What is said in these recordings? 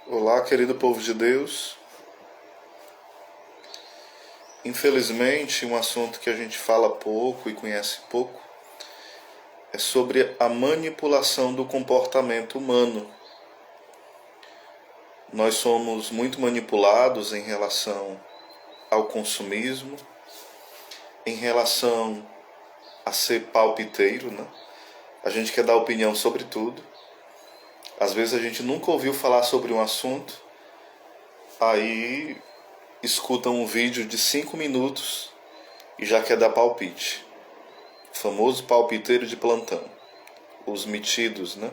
Olá, querido povo de Deus. Infelizmente, um assunto que a gente fala pouco e conhece pouco é sobre a manipulação do comportamento humano. Nós somos muito manipulados em relação ao consumismo, em relação a ser palpiteiro, né? A gente quer dar opinião sobre tudo. Às vezes a gente nunca ouviu falar sobre um assunto, aí escuta um vídeo de 5 minutos e já quer dar palpite. O famoso palpiteiro de plantão. Os metidos, né?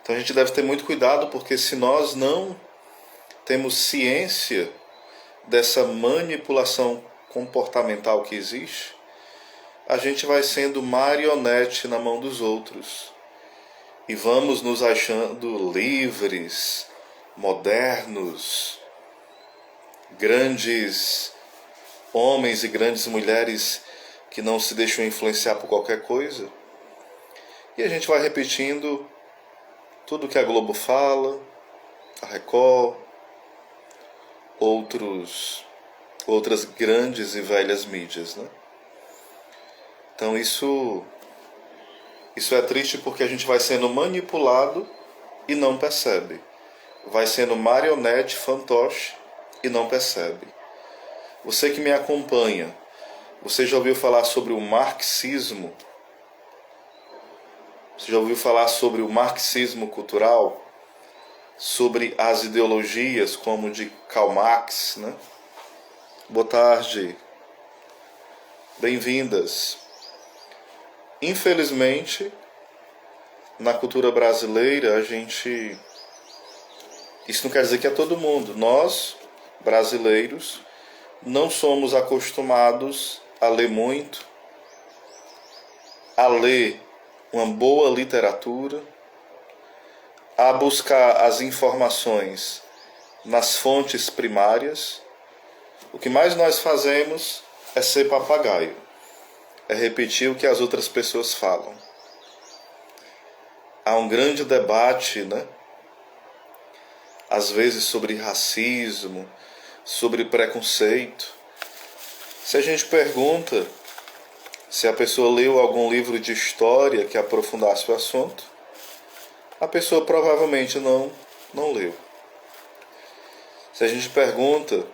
Então a gente deve ter muito cuidado, porque se nós não temos ciência dessa manipulação comportamental que existe, a gente vai sendo marionete na mão dos outros. E vamos nos achando livres, modernos, grandes homens e grandes mulheres que não se deixam influenciar por qualquer coisa. E a gente vai repetindo tudo que a Globo fala, a Record, outras grandes e velhas mídias, né? Então isso é triste, porque a gente vai sendo manipulado e não percebe. Vai sendo marionete, fantoche e não percebe. Você que me acompanha, você já ouviu falar sobre o marxismo? Você já ouviu falar sobre o marxismo cultural? Sobre as ideologias como de Karl Marx, né? Boa tarde. Bem-vindas. Infelizmente, na cultura brasileira, isso não quer dizer que é todo mundo. Nós, brasileiros, não somos acostumados a ler muito, a ler uma boa literatura, a buscar as informações nas fontes primárias. O que mais nós fazemos é ser papagaio, é repetir o que as outras pessoas falam. Há um grande debate, né? Às vezes sobre racismo, sobre preconceito. Se a gente pergunta se a pessoa leu algum livro de história que aprofundasse o assunto, a pessoa provavelmente não leu. Se a gente pergunta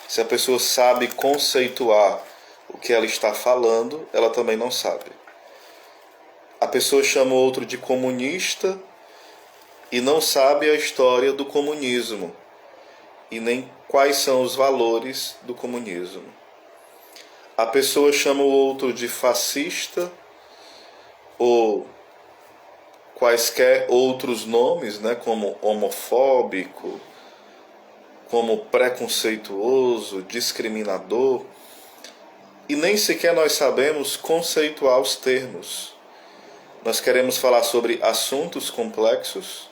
se a pessoa sabe conceituar o que ela está falando, ela também não sabe. A pessoa chama o outro de comunista e não sabe a história do comunismo e nem quais são os valores do comunismo. A pessoa chama o outro de fascista ou quaisquer outros nomes, né, como homofóbico, como preconceituoso, discriminador, e nem sequer nós sabemos conceituar os termos. Nós queremos falar sobre assuntos complexos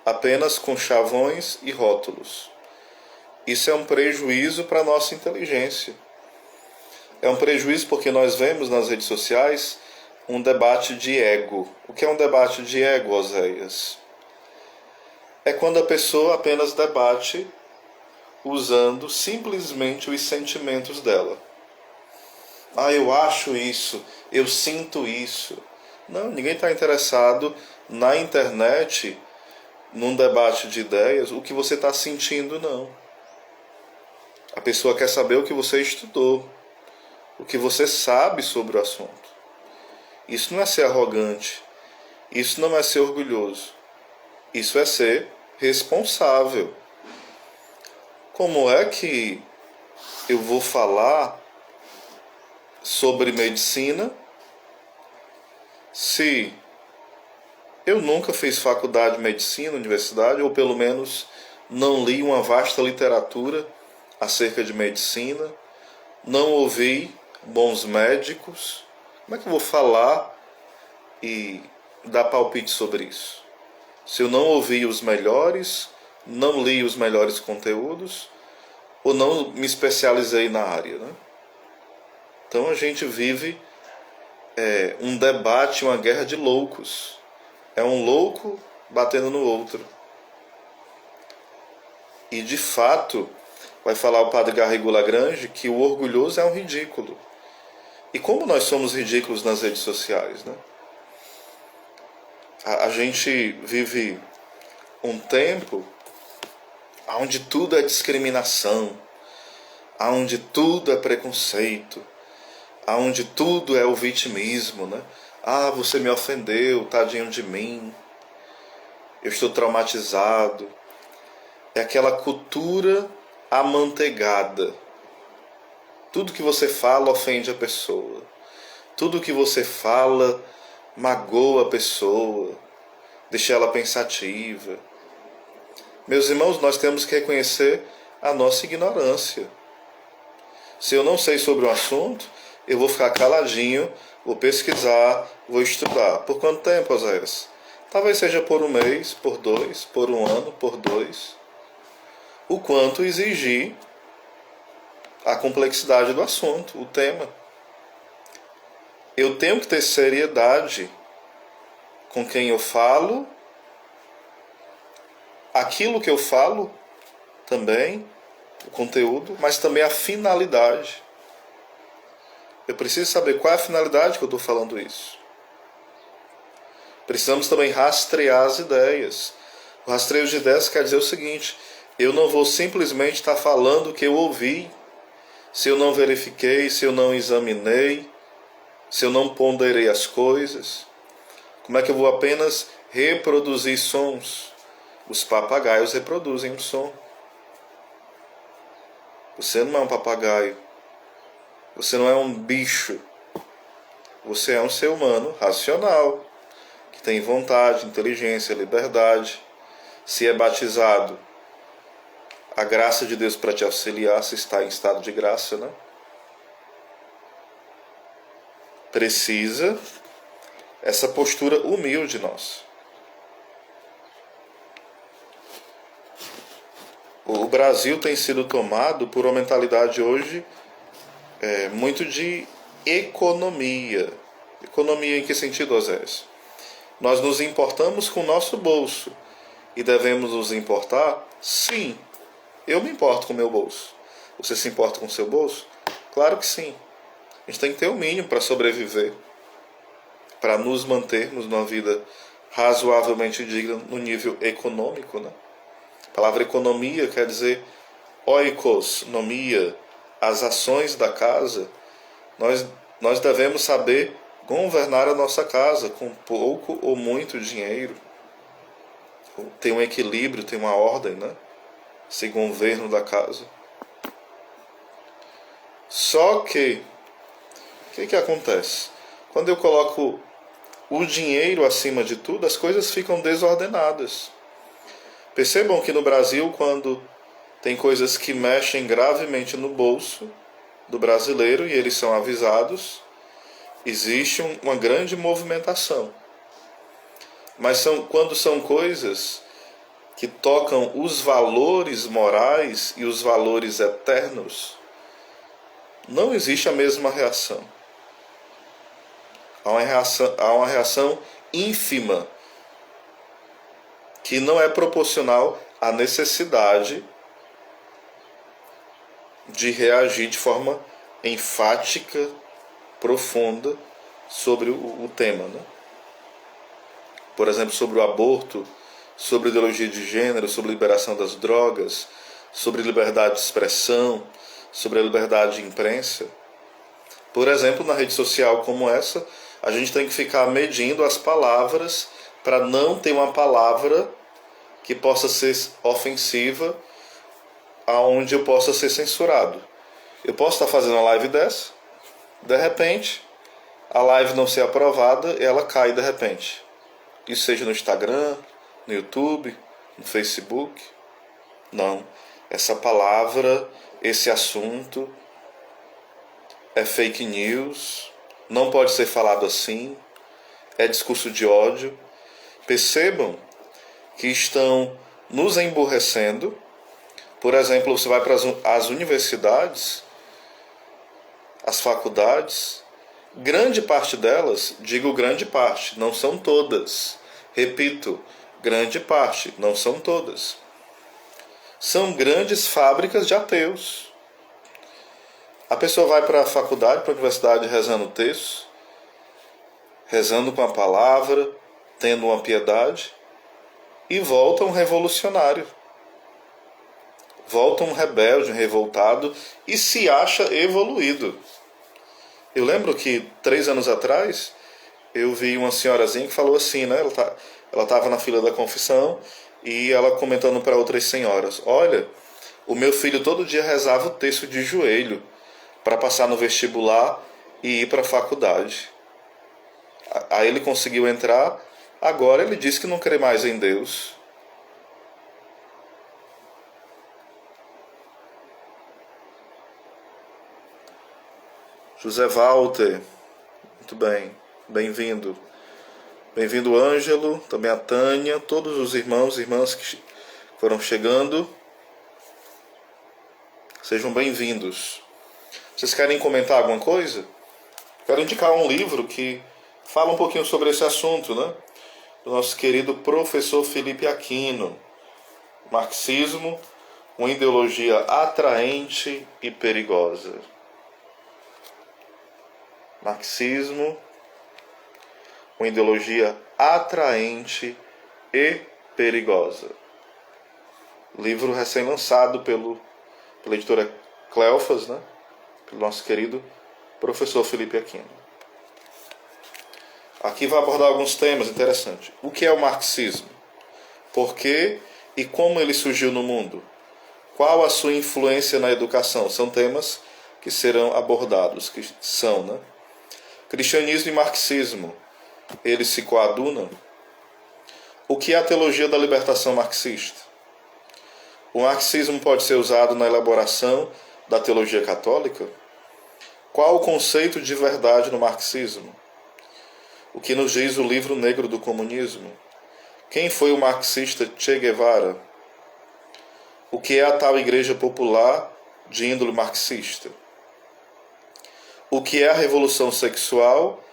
apenas com chavões e rótulos. Isso é um prejuízo para a nossa inteligência. É um prejuízo porque nós vemos nas redes sociais um debate de ego. O que é um debate de ego, Oséias? É quando a pessoa apenas debate usando simplesmente os sentimentos dela. Ah, eu acho isso, eu sinto isso. Não, ninguém está interessado na internet, num debate de ideias, o que você está sentindo, não. A pessoa quer saber o que você estudou, o que você sabe sobre o assunto. Isso não é ser arrogante, isso não é ser orgulhoso, isso é ser responsável. Como é que eu vou falar sobre medicina se eu nunca fiz faculdade de medicina, universidade, ou pelo menos não li uma vasta literatura acerca de medicina, não ouvi bons médicos? Como é que eu vou falar e dar palpite sobre isso? Se eu não ouvi os melhores, não li os melhores conteúdos, ou não me especializei na área, né? Então a gente vive um debate, uma guerra de loucos. É um louco batendo no outro. E de fato, vai falar o padre Garrigou Lagrange que o orgulhoso é um ridículo. E como nós somos ridículos nas redes sociais, né? A gente vive um tempo onde tudo é discriminação, onde tudo é preconceito, onde tudo é o vitimismo, né? Ah, você me ofendeu, tadinho de mim, eu estou traumatizado. É aquela cultura amanteigada. Tudo que você fala ofende a pessoa. Tudo que você fala magoa a pessoa, deixa ela pensativa. Meus irmãos, nós temos que reconhecer a nossa ignorância. Se eu não sei sobre um assunto, eu vou ficar caladinho, vou pesquisar, vou estudar. Por quanto tempo, Oséias? Talvez seja por um mês, por 2, por um ano, por 2. O quanto exigir a complexidade do assunto, o tema. Eu tenho que ter seriedade com quem eu falo, aquilo que eu falo também, o conteúdo, mas também a finalidade. Eu preciso saber qual é a finalidade que eu estou falando isso. Precisamos também rastrear as ideias. O rastreio de ideias quer dizer o seguinte: eu não vou simplesmente estar falando o que eu ouvi, se eu não verifiquei, se eu não examinei, se eu não ponderei as coisas. Como é que eu vou apenas reproduzir sons? Os papagaios reproduzem um som. Você não é um papagaio. Você não é um bicho. Você é um ser humano racional, que tem vontade, inteligência, liberdade. Se é batizado, a graça de Deus para te auxiliar, se está em estado de graça, né? Precisa essa postura humilde nossa. O Brasil tem sido tomado por uma mentalidade hoje muito de economia. Economia em que sentido, Osés? Nós nos importamos com o nosso bolso e devemos nos importar? Sim, eu me importo com o meu bolso. Você se importa com o seu bolso? Claro que sim. A gente tem que ter o mínimo para sobreviver, para nos mantermos numa vida razoavelmente digna no nível econômico, né? A palavra economia quer dizer oikosnomia, as ações da casa. Nós devemos saber governar a nossa casa com pouco ou muito dinheiro. Tem um equilíbrio, tem uma ordem, né? Esse governo da casa. Só que, o que acontece? Quando eu coloco o dinheiro acima de tudo, as coisas ficam desordenadas. Percebam que no Brasil, quando tem coisas que mexem gravemente no bolso do brasileiro e eles são avisados, existe uma grande movimentação. Mas quando são coisas que tocam os valores morais e os valores eternos, não existe a mesma reação. Há uma reação ínfima que não é proporcional à necessidade de reagir de forma enfática, profunda sobre o tema, né? Por exemplo, sobre o aborto, sobre ideologia de gênero, sobre liberação das drogas, sobre liberdade de expressão, sobre a liberdade de imprensa. Por exemplo, na rede social como essa, a gente tem que ficar medindo as palavras para não ter uma palavra que possa ser ofensiva, aonde eu possa ser censurado. Eu posso estar fazendo uma live dessa, de repente, a live não ser aprovada e ela cai de repente. Isso seja no Instagram, no YouTube, no Facebook. Não. Essa palavra, esse assunto é fake news, não pode ser falado assim, é discurso de ódio. Percebam que estão nos emburrecendo. Por exemplo, você vai para as universidades, as faculdades, grande parte delas, digo grande parte, não são todas. Repito, grande parte, não são todas. São grandes fábricas de ateus. A pessoa vai para a faculdade, para a universidade rezando textos, rezando com a palavra, tendo uma piedade, e volta um revolucionário. Volta um rebelde, um revoltado, e se acha evoluído. Eu lembro que 3 anos atrás, eu vi uma senhorazinha que falou assim, né? Ela estava na fila da confissão e ela comentando para outras senhoras: olha, o meu filho todo dia rezava o texto de joelho para passar no vestibular e ir para a faculdade. Aí ele conseguiu entrar, agora ele diz que não crê mais em Deus. José Walter, muito bem, bem-vindo. Bem-vindo, Ângelo, também a Tânia, todos os irmãos e irmãs que foram chegando. Sejam bem-vindos. Vocês querem comentar alguma coisa? Quero indicar um livro que fala um pouquinho sobre esse assunto, né? Do nosso querido professor Felipe Aquino. Marxismo, uma ideologia atraente e perigosa. Marxismo, uma ideologia atraente e perigosa. Livro recém-lançado pela editora Cleofas, né? Pelo nosso querido professor Felipe Aquino. Aqui vai abordar alguns temas interessantes. O que é o marxismo? Por que e como ele surgiu no mundo? Qual a sua influência na educação? São temas que serão abordados, que são, né? Cristianismo e marxismo, eles se coadunam? O que é a teologia da libertação marxista? O marxismo pode ser usado na elaboração da teologia católica? Qual o conceito de verdade no marxismo? O que nos diz o livro negro do comunismo? Quem foi o marxista Che Guevara? O que é a tal igreja popular de índole marxista? O que é a revolução sexual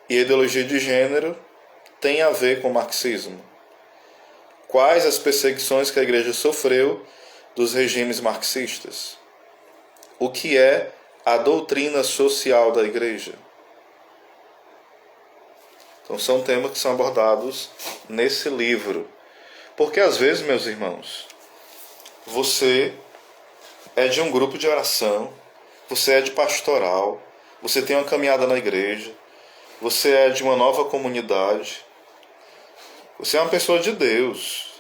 e a ideologia de gênero tem a ver com o marxismo? Quais as perseguições que a igreja sofreu dos regimes marxistas? O que é a doutrina social da igreja? Então são temas que são abordados nesse livro. Porque às vezes, meus irmãos, você é de um grupo de oração, você é de pastoral, você tem uma caminhada na igreja, você é de uma nova comunidade, você é uma pessoa de Deus,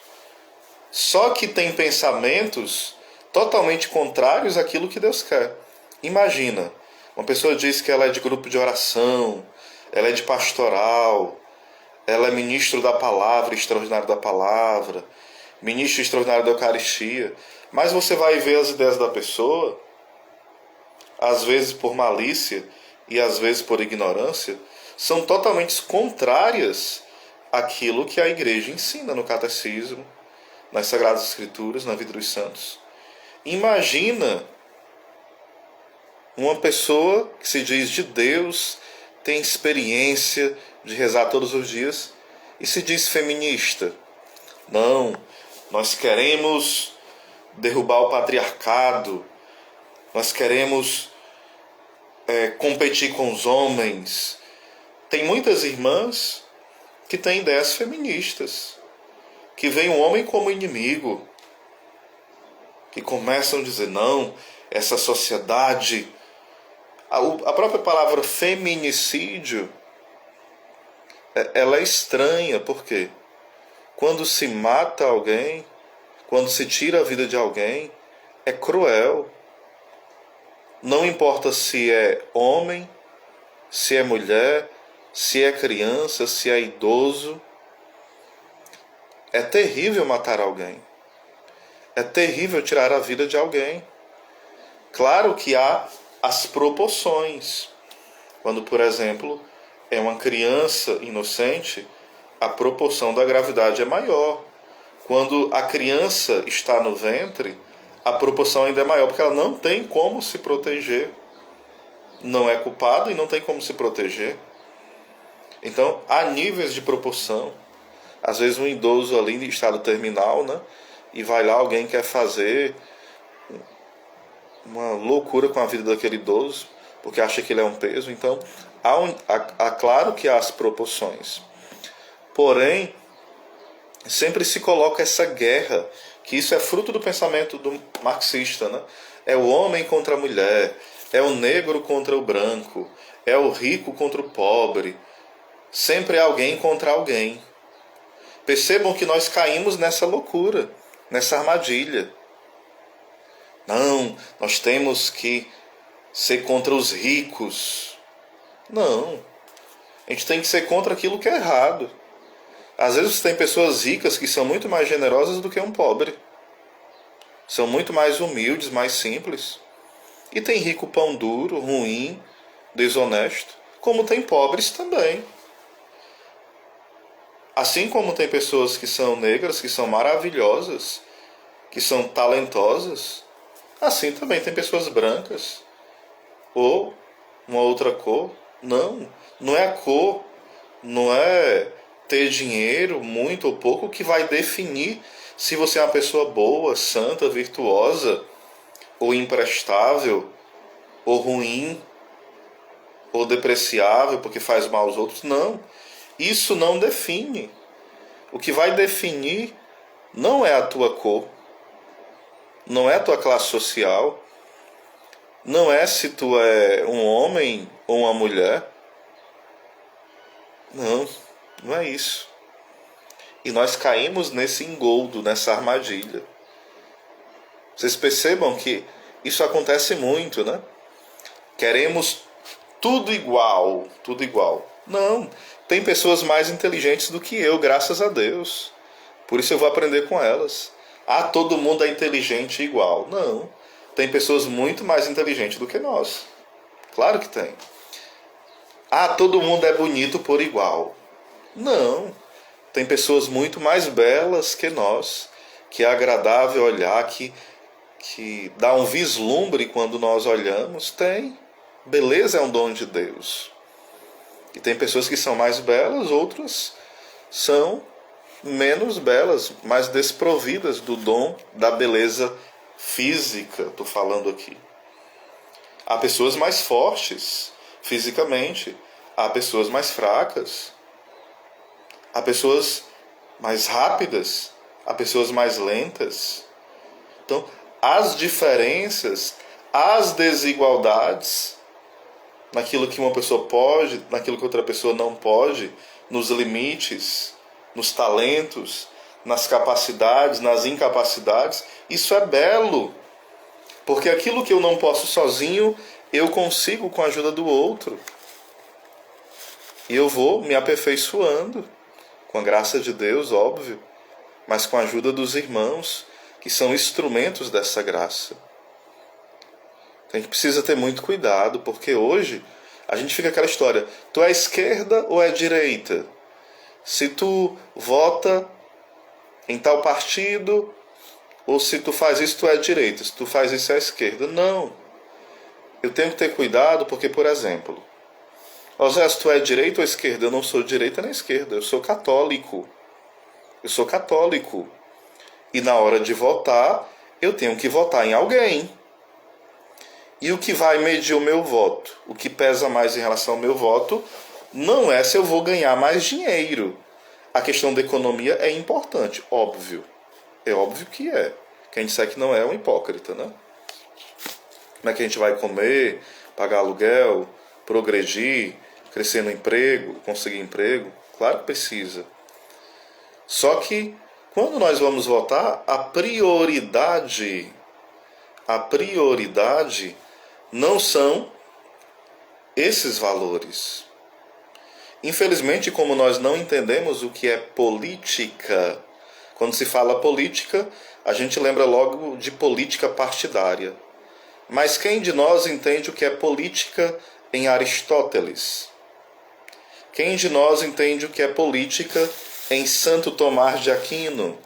só que tem pensamentos totalmente contrários àquilo que Deus quer. Imagina, uma pessoa diz que ela é de grupo de oração, ela é de pastoral, ela é ministro da palavra, extraordinário da palavra, ministro extraordinário da Eucaristia, mas você vai ver as ideias da pessoa, às vezes por malícia e às vezes por ignorância, são totalmente contrárias àquilo que a igreja ensina no catecismo, nas Sagradas Escrituras, na vida dos santos. Imagina uma pessoa que se diz de Deus, tem experiência de rezar todos os dias e se diz feminista. Não, nós queremos derrubar o patriarcado, nós queremos competir com os homens. Tem muitas irmãs que têm ideias feministas, que veem o homem como inimigo, que começam a dizer, não, essa sociedade... A própria palavra feminicídio, ela é estranha, porque quando se mata alguém, quando se tira a vida de alguém, é cruel. Não importa se é homem, se é mulher, se é criança, se é idoso. É terrível matar alguém. É terrível tirar a vida de alguém. Claro que há as proporções. Quando, por exemplo, é uma criança inocente, a proporção da gravidade é maior. Quando a criança está no ventre, a proporção ainda é maior, porque ela não tem como se proteger. Não é culpada e não tem como se proteger. Então, há níveis de proporção. Às vezes um idoso ali em estado terminal, né? E vai lá, alguém quer fazer uma loucura com a vida daquele idoso, porque acha que ele é um peso. Então, claro que há as proporções. Porém, sempre se coloca essa guerra, que isso é fruto do pensamento do marxista, né? É o homem contra a mulher, é o negro contra o branco, é o rico contra o pobre. Sempre é alguém contra alguém. Percebam que nós caímos nessa loucura, nessa armadilha. Não, nós temos que ser contra os ricos. Não, a gente tem que ser contra aquilo que é errado. Às vezes tem pessoas ricas que são muito mais generosas do que um pobre. São muito mais humildes, mais simples. E tem rico pão duro, ruim, desonesto, como tem pobres também. Assim como tem pessoas que são negras, que são maravilhosas, que são talentosas, assim também tem pessoas brancas ou uma outra cor. Não, não é a cor, não é ter dinheiro, muito ou pouco, que vai definir se você é uma pessoa boa, santa, virtuosa, ou imprestável, ou ruim, ou depreciável porque faz mal aos outros. Não, isso não define. O que vai definir não é a tua cor, não é a tua classe social, não é se tu é um homem ou uma mulher. Não, não é isso. E nós caímos nesse engoldo, nessa armadilha. Vocês percebam que isso acontece muito, né? Queremos tudo igual, tudo igual. Não, tem pessoas mais inteligentes do que eu, graças a Deus. Por isso eu vou aprender com elas. Ah, todo mundo é inteligente igual. Não, tem pessoas muito mais inteligentes do que nós. Claro que tem. Ah, todo mundo é bonito por igual. Não, tem pessoas muito mais belas que nós, que é agradável olhar, que dá um vislumbre quando nós olhamos. Tem. Beleza é um dom de Deus. E tem pessoas que são mais belas, outras são menos belas, mais desprovidas do dom da beleza física, estou falando aqui. Há pessoas mais fortes fisicamente, há pessoas mais fracas, há pessoas mais rápidas, há pessoas mais lentas. Então, as diferenças, as desigualdades naquilo que uma pessoa pode, naquilo que outra pessoa não pode, nos limites, nos talentos, nas capacidades, nas incapacidades, isso é belo. Porque aquilo que eu não posso sozinho, eu consigo com a ajuda do outro. E eu vou me aperfeiçoando, com a graça de Deus, óbvio, mas com a ajuda dos irmãos, que são instrumentos dessa graça. A gente precisa ter muito cuidado, porque hoje a gente fica aquela história, tu é esquerda ou é direita? Se tu vota em tal partido, ou se tu faz isso, tu é direita, se tu faz isso, é esquerda. Não. Eu tenho que ter cuidado, porque, por exemplo, José, se tu é direita ou esquerda? Eu não sou direita nem esquerda, eu sou católico. Eu sou católico. E na hora de votar, eu tenho que votar em alguém. E o que vai medir o meu voto, o que pesa mais em relação ao meu voto, não é se eu vou ganhar mais dinheiro. A questão da economia é importante, óbvio. É óbvio que é. Quem disser que não é um hipócrita, né? Como é que a gente vai comer, pagar aluguel, progredir, crescer no emprego, conseguir emprego? Claro que precisa. Só que, quando nós vamos votar, a prioridade não são esses valores. Infelizmente, como nós não entendemos o que é política, quando se fala política, a gente lembra logo de política partidária. Mas quem de nós entende o que é política em Aristóteles? Quem de nós entende o que é política em Santo Tomás de Aquino?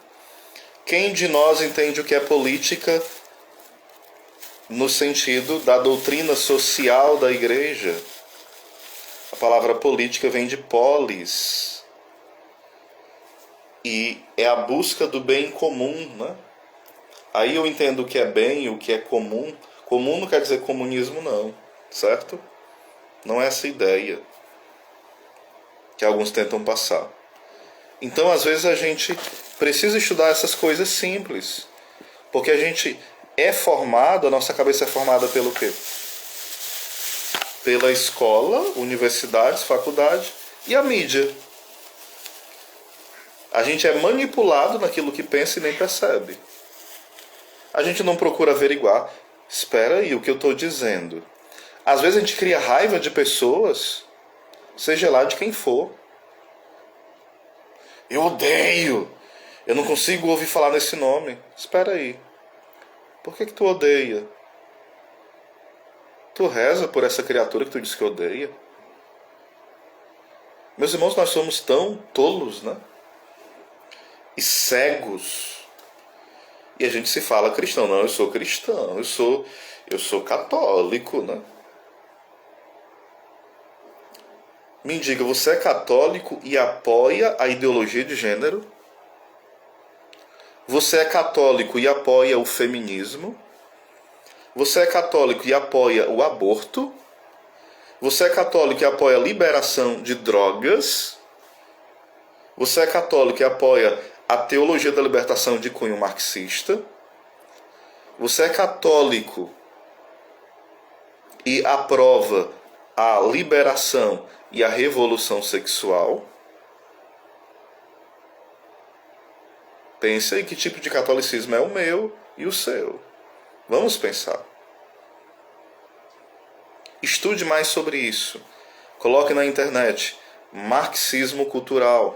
Quem de nós entende o que é política no sentido da doutrina social da igreja? A palavra política vem de polis. e é a busca do bem comum, né? Aí eu entendo o que é bem e o que é comum. Comum não quer dizer comunismo, não, certo? Não é essa ideia que alguns tentam passar. Então, às vezes, a gente precisa estudar essas coisas simples. Porque a gente é formado, a nossa cabeça é formada pelo quê? Pela escola, universidades, faculdade e a mídia. A gente é manipulado naquilo que pensa e nem percebe. A gente não procura averiguar. Espera aí, o que eu estou dizendo. Às vezes a gente cria raiva de pessoas, seja lá de quem for. Eu odeio. Eu não consigo ouvir falar nesse nome. Espera aí. Por que tu odeia? Tu reza por essa criatura que tu diz que odeia? Meus irmãos, nós somos tão tolos, né? E cegos. E a gente se fala cristão. Não, eu sou cristão, eu sou católico, né? Me diga, você é católico e apoia a ideologia de gênero? Você é católico e apoia o feminismo? Você é católico e apoia o aborto? Você é católico e apoia a liberação de drogas? Você é católico e apoia a teologia da libertação de cunho marxista? Você é católico e aprova a liberação e a revolução sexual? Pense aí que tipo de catolicismo é o meu e o seu. Vamos pensar. Estude mais sobre isso. Coloque na internet marxismo cultural,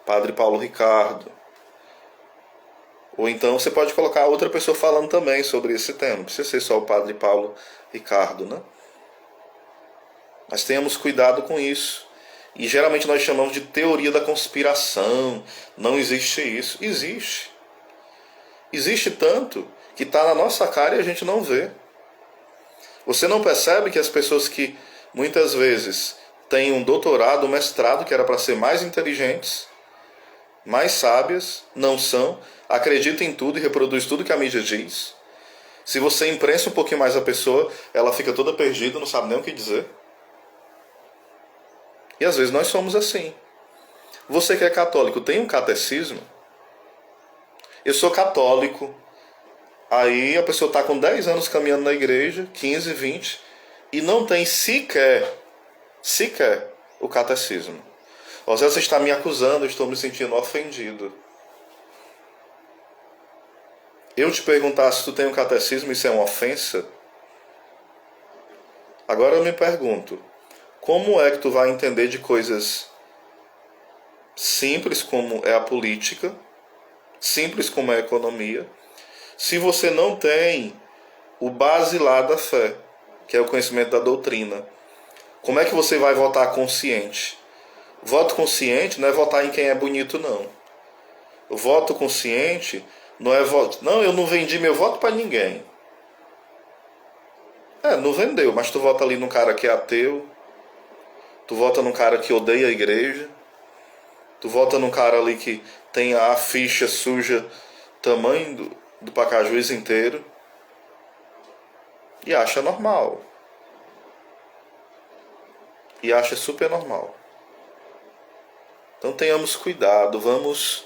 Padre Paulo Ricardo. Ou então você pode colocar outra pessoa falando também sobre esse tema. Não precisa ser só o Padre Paulo Ricardo, né? Mas tenhamos cuidado com isso. E geralmente nós chamamos de teoria da conspiração. Não existe isso. Existe. Existe tanto que está na nossa cara e a gente não vê. Você não percebe que as pessoas que muitas vezes têm um doutorado, um mestrado, que era para ser mais inteligentes, mais sábias, não são, acreditam em tudo e reproduzem tudo que a mídia diz. Se você imprensa um pouquinho mais a pessoa, ela fica toda perdida, não sabe nem o que dizer. E às vezes nós somos assim. Você que é católico, tem um catecismo? Eu sou católico. Aí a pessoa está com 10 anos caminhando na igreja, 15, 20, e não tem sequer o catecismo. Ou seja, você está me acusando, eu estou me sentindo ofendido. Eu te perguntar se tu tem um catecismo, isso é uma ofensa? Agora eu me pergunto, como é que tu vai entender de coisas simples como é a política, simples como é a economia, se você não tem o basilar da fé, que é o conhecimento da doutrina? Como é que você vai votar consciente? Voto consciente não é votar em quem é bonito, não. O voto consciente não é voto... Não, eu não vendi meu voto para ninguém. Não vendeu, mas tu vota ali num cara que é ateu, tu vota num cara que odeia a igreja, tu vota num cara ali que tem a ficha suja tamanho do Pacajuís inteiro e acha normal. E acha super normal. Então tenhamos cuidado, vamos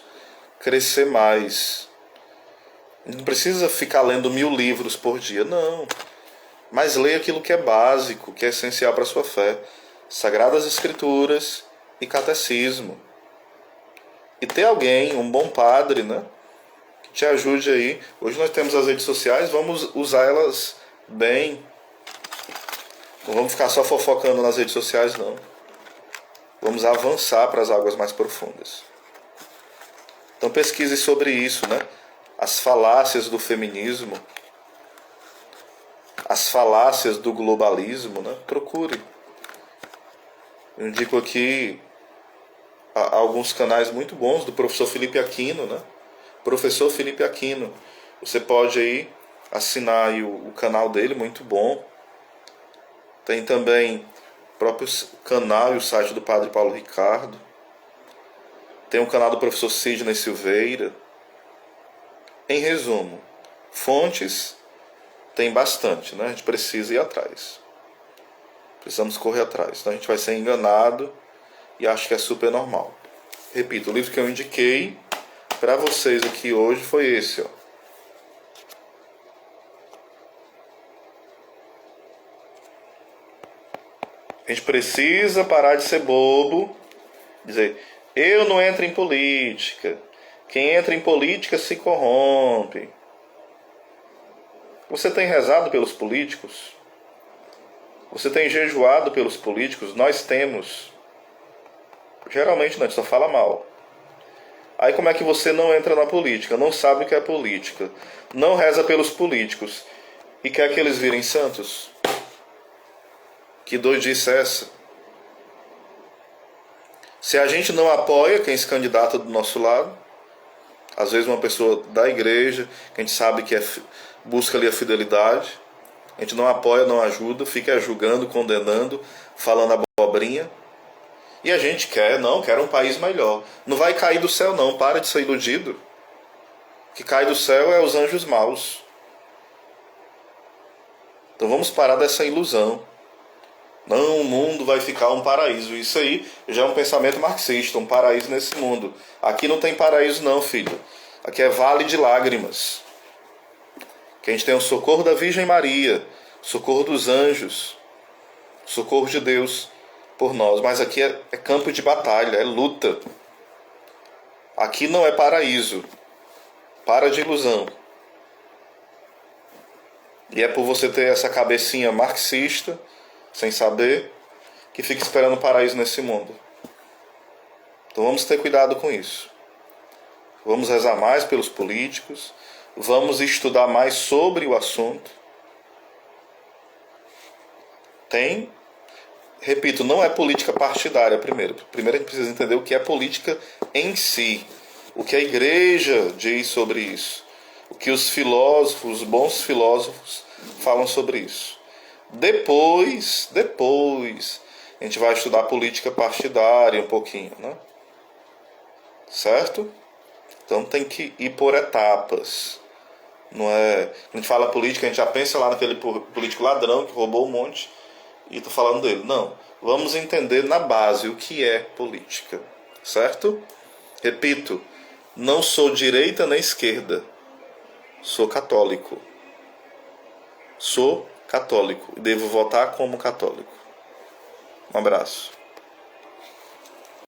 crescer mais. Não precisa ficar lendo 1000 livros por dia, não. Mas leia aquilo que é básico, que é essencial para a sua fé. Sagradas Escrituras e Catecismo. E ter alguém, um bom padre, né, que te ajude aí. Hoje nós temos as redes sociais, vamos usar elas bem. Não vamos ficar só fofocando nas redes sociais, não. Vamos avançar para as águas mais profundas. Então pesquise sobre isso, né? As falácias do feminismo, as falácias do globalismo, né? Procure. Eu indico aqui alguns canais muito bons do professor Felipe Aquino, né? Professor Felipe Aquino. Você pode aí assinar aí o canal dele, muito bom. Tem também o próprio canal e o site do Padre Paulo Ricardo. Tem o canal do professor Sidney Silveira. Em resumo, fontes tem bastante, né? A gente precisa ir atrás. Precisamos correr atrás. Então a gente vai ser enganado e acho que é super normal. Repito, o livro que eu indiquei para vocês aqui hoje foi esse, ó. A gente precisa parar de ser bobo, dizer, eu não entro em política. Quem entra em política se corrompe. Você tem rezado pelos políticos? Você tem jejuado pelos políticos? Nós temos. Geralmente não, a gente só fala mal. Aí como é que você não entra na política? Não sabe o que é política. Não reza pelos políticos. E quer que eles virem santos? Que doidice é essa? Se a gente não apoia quem se candidata do nosso lado, às vezes uma pessoa da igreja, que a gente sabe que busca ali a fidelidade, a gente não apoia, não ajuda, fica julgando, condenando, falando abobrinha. E a gente quer um país melhor. Não vai cair do céu não, para de ser iludido. O que cai do céu é os anjos maus. Então vamos parar dessa ilusão. Não, o mundo vai ficar um paraíso. Isso aí já é um pensamento marxista, um paraíso nesse mundo. Aqui não tem paraíso não, filho. Aqui é vale de lágrimas. Que a gente tem o socorro da Virgem Maria, socorro dos anjos, socorro de Deus por nós. Mas aqui é campo de batalha, é luta. Aqui não é paraíso. Para de ilusão. E é por você ter essa cabecinha marxista, sem saber, que fica esperando o paraíso nesse mundo. Então vamos ter cuidado com isso. Vamos rezar mais pelos políticos. Vamos estudar mais sobre o assunto. Repito, não é política partidária primeiro. Primeiro a gente precisa entender o que é política em si. O que a igreja diz sobre isso. O que os filósofos, os bons filósofos, falam sobre isso. Depois, a gente vai estudar política partidária um pouquinho, né? Certo? Então tem que ir por etapas. Não é... Quando a gente fala política, a gente já pensa lá naquele político ladrão que roubou um monte e tô falando dele. Não. Vamos entender na base o que é política. Certo? Repito, não sou direita nem esquerda. Sou católico. Sou católico e devo votar como católico. Um abraço.